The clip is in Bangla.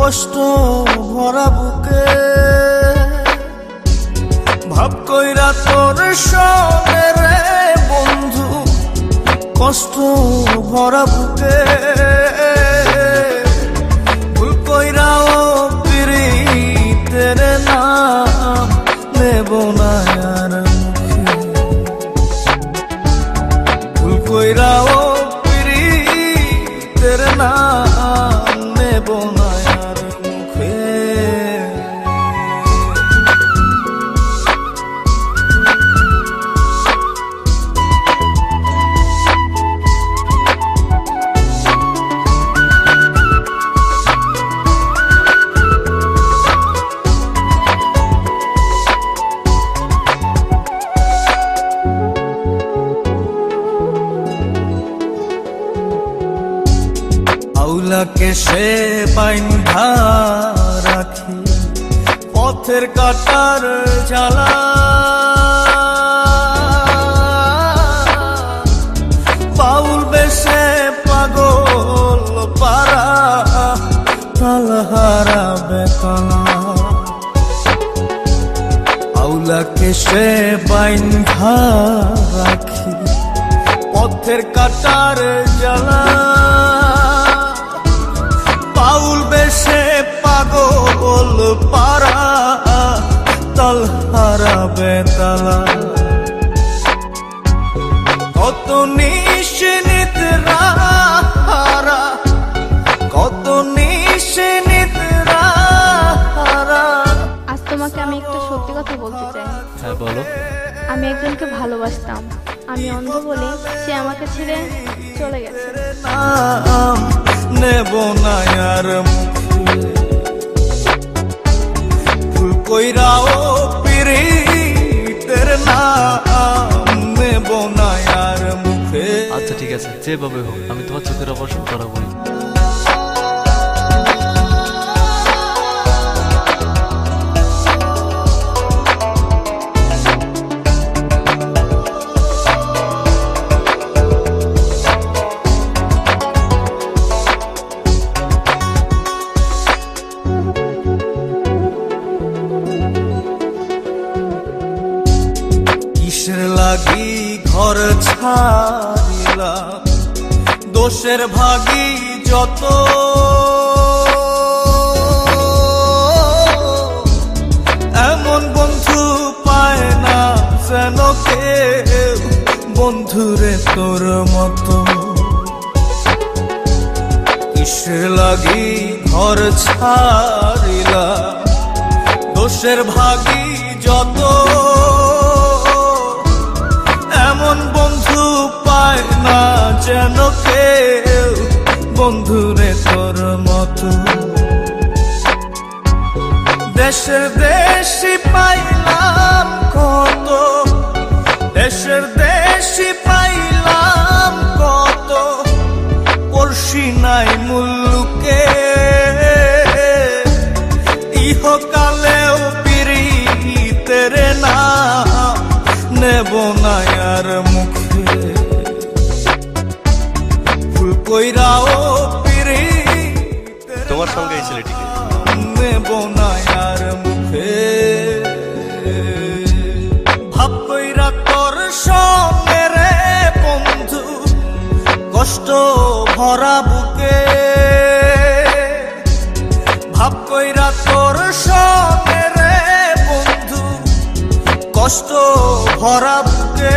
কষ্ট ভরা বুকে ভাব কইরা তোর সঙ্গে রে বন্ধু, কষ্ট ভরা বুকে ভুল কইরাও পিরিতের নাম নেব না আর মুখে, ভুল কইরাও পিরিতের নাম নেব না আর মুখে। আউলাকে সে বাইন্ধা রাখি পথের কাটার জ্বালা, বাউল বেশে পাগল পারা তালহারা বেতলা। আউলাকে সে বাইন্ধা রাখি পথের কাটার জ্বালা, বাউল বেশে পাগল পারা তালহারা বেতালা। কত নিশিনিদ্রা হারা, কত নিশিনিদ্রা হারা। আজ তোমাকে আমি একটা সত্যি কথা বলতে চাই। হ্যাঁ বলো। আমি একজনকে ভালোবাসতাম, আমি অন্ধ বলে সে আমাকে ছেড়ে চলে গেছে। নেব না আর মুখে, ভুল কইরাও পিরিতের নাম নেব না আর মুখে। আচ্ছা ঠিক আছে, যেভাবে হোক আমি তোমার চোখের অপারেশন করাবোই। কিসের লাগি ঘর ছাড়িলাম, দোষের ভাগী যত, এমন বন্ধু পায় না যেন কেউ বন্ধুরে তোর মতো। কিসের লাগি ঘর ছাড়িলাম, দোষের ভাগী যত, এমন বন্ধু পায় না যেন কেউ বন্ধুরে তোর মতো। দেশের দেশি পাইলাম কত, দেশের দেশি পাইলাম কত, পড়শি নাই মুল্লুকে ইহকালেও পিরিতের নাম নেব না আর মুখে, ভুল কইরাও পিরিতের তোমার সঙ্গে এই ছেলেটিকে নেব না আর মুখে। ভাব কইরা তোর সঙ্গে রে বন্ধু, কষ্ট ভরা বুকে ভাব কইরা তোর সঙ্গে রে বন্ধু, কষ্ট ভরা বুকে।